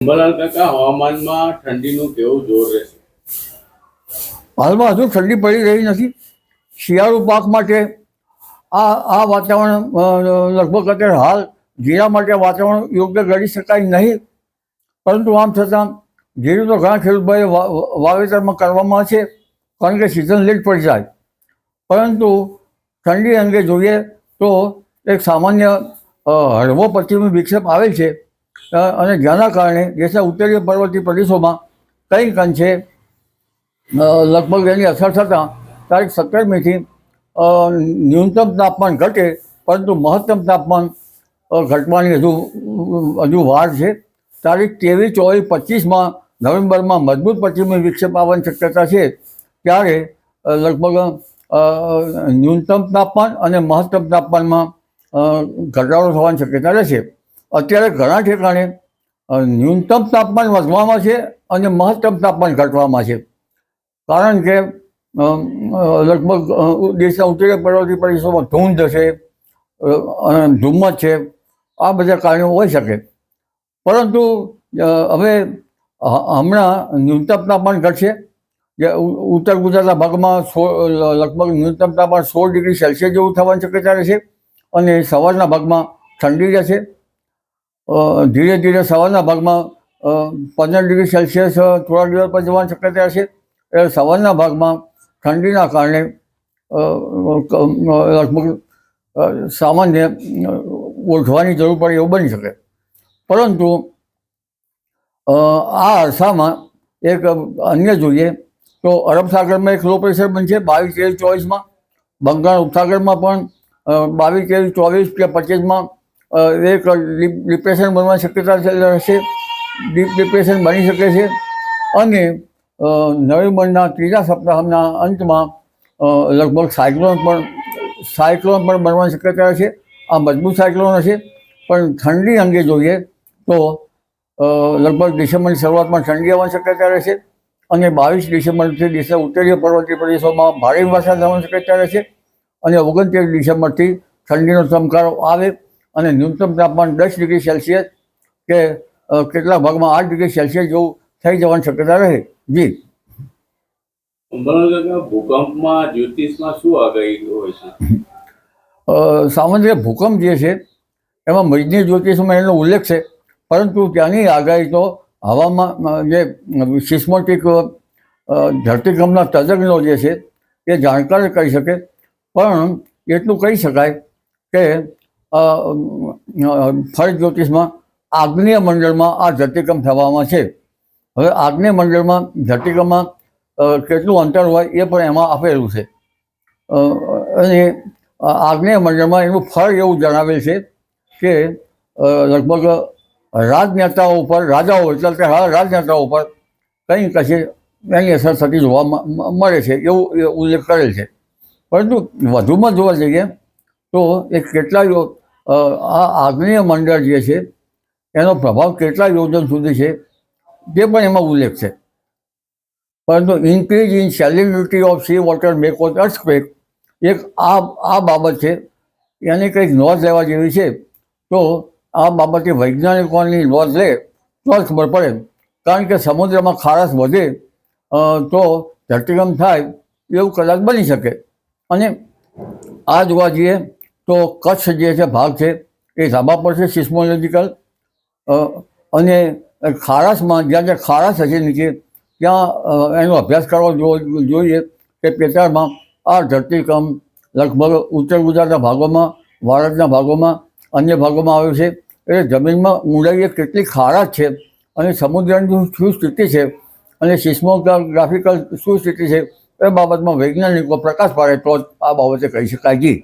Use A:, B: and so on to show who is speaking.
A: અંબાલાલ કાકા, હવામાનમાં ઠંડીનું કેવું જોર રહેશે?
B: હાલમાં હજુ ઠંડી પડી રહી નથી. શિયાળુ પાક માટે આ વાતાવરણ લગભગ અત્યારે હાલ જીરા માટે વાતાવરણ યોગ્ય ગણી શકાય નહીં. પરંતુ આમ છતાં જીરું તો ઘણા ખેડૂતોએ વાવેતરમાં કરવામાં છે, કારણ કે સિઝન લેટ પડી જાય. પરંતુ ઠંડી અંગે જોઈએ તો એક સામાન્ય હળવો પશ્ચિમી વિક્ષેપ આવેલ છે, અને જેના કારણે દેશના ઉત્તરીય પર્વતીય પ્રદેશોમાં કંઈક અંશે લગભગ એની અસર થતાં તારીખ 17મીથી ન્યૂનતમ તાપમાન ઘટે, પરંતુ મહત્તમ તાપમાન ઘટવાની હજુ વાર છે. તારીખ 23, 24, 25માં નવેમ્બરમાં મજબૂત પશ્ચિમી વિક્ષેપ આવવાની શક્યતા છે. ત્યારે લગભગ ન્યૂનતમ તાપમાન અને મહત્તમ તાપમાનમાં ઘટાડો થવાની શક્યતા રહેશે. અત્યારે ઘણા ઠેકાણે ન્યૂનતમ તાપમાન વધવામાં છે અને મહત્તમ તાપમાન ઘટવામાં છે, કારણ કે લગભગ દેશના ઉત્તરીય પર્વતીય પ્રદેશોમાં ધૂંધ છે, ધુમ્મસ છે, આ બધા કારણો હોઈ શકે. પરંતુ હવે હમણાં ન્યૂનતમ તાપમાન ઘટશે. ઉત્તર ગુજરાતના ભાગમાં લગભગ ન્યૂનતમ તાપમાન 16 ડિગ્રી સેલ્સિયસ જેવું થવાની શક્યતા રહેશે, અને સવારના ભાગમાં ઠંડી રહેશે. ધીરે ધીરે સવારના ભાગમાં 15 ડિગ્રી સેલ્સિયસ થોડા દિવસ પછી જવાની શક્યતા રહેશે. એટલે સવારના ભાગમાં ઠંડીના કારણે લગભગ સામાન્ય ઓળખવાની જરૂર પડે એવું બની શકે. પરંતુ આ અરસામાં એક અન્ય જોઈએ તો અરબ સાગરમાં એક લો પ્રેશર બનશે 22, 23, 24માં. બંગાળ ઉપસાગરમાં પણ 22, 23, 24 કે 25માં એક ડિપ્રેશન બનવાની શક્યતા રહેશે. ડીપ ડિપ્રેશન બની શકે છે. અને નવેમ્બરના ત્રીજા સપ્તાહના અંતમાં લગભગ સાયક્લોન પણ બનવાની શક્યતા છે. આ મજબૂત સાયક્લોન હશે. પણ ઠંડી અંગે જોઈએ તો લગભગ ડિસેમ્બરની શરૂઆતમાં ઠંડી આવવાની શક્યતા રહેશે, અને 22 ડિસેમ્બરથી દેશના ઉત્તરીય પર્વતીય પ્રદેશોમાં ભારે વરસાદ થવાની શક્યતા રહેશે, અને 29 ડિસેમ્બરથી ઠંડીનો ચમકારો આવે અને ન્યૂનતમ તાપમાન 10 ડિગ્રી સેલ્સિયસ કે કેટલાક ભાગમાં 8 ડિગ્રી સેલ્સિયસ જેવું થઈ જવાની શક્યતા રહે. જી
A: અંબાલાલ કાકા, ભૂકંપમાં જ્યોતિષમાં શું આગાહી હોય છે?
B: સામાન્ય ભૂકંપ જે છે એમાં મજની જ્યોતિષમાં એનો ઉલ્લેખ છે, પરંતુ ત્યાંની આગાહી તો હવામાં જે સિસ્મોટિક ધરતીકંપના તજજ્ઞો જે છે એ જાણકાર કહી શકે. પણ એટલું કહી શકાય કે ફળ જ્યોતિષમાં આગ્નેય મંડળમાં આ ધરતીકંપ થવામાં છે. હવે આગ્નેય મંડળમાં ધરતીકંપમાં કેટલું અંતર હોય એ પણ એમાં આપેલું છે, અને આગ્નેય મંડળમાં એનું ફળ એવું જણાવેલ છે કે લગભગ રાજનેતાઓ ઉપર, રાજાઓ એટલે કે રાજનેતાઓ ઉપર કંઈ કશી એની અસર થતી જોવા મળે છે એવું ઉલ્લેખ કરેલ છે. પરંતુ વધુમાં જોવા જઈએ તો એ કેટલાય આ આગ્નેય મંડળ જે છે એનો પ્રભાવ કેટલા યોજન સુધી છે તે પણ એમાં ઉલ્લેખ છે. પરંતુ increase in salinity of sea water may cause earthquake એક આ બાબત છે, એની કંઈક નોંધ લેવા જેવી છે. તો આ બાબતે વૈજ્ઞાનિકોની નોંધ લે તો જ ખબર પડે, કારણ કે સમુદ્રમાં ખારાશ વધે તો ધરતીકંપ થાય એવું કદાચ બની શકે. અને આ જોવા જઈએ તો કચ્છ જે છે ભાગ છે એ ધાબા પર છે સિસ્મોલોજીકલ, અને ખારાશમાં જ્યાં જ્યાં ખારાશ હશે નીચે ત્યાં એનો અભ્યાસ કરવો જોઈએ કે પેટાળમાં આ ધરતીકંપ લગભગ ઉત્તર ગુજરાતના ભાગોમાં, ભારતના ભાગોમાં, અન્ય ભાગોમાં આવ્યું છે. એટલે જમીનમાં ઊંડાઈએ કેટલી ખારાશ છે અને સમુદ્રની શું સ્થિતિ છે અને સિસ્મોગ્રાફિકલ શું સ્થિતિ છે એ બાબતમાં વૈજ્ઞાનિકો પ્રકાશ પાડે તો આ બાબતે કહી શકાય. જી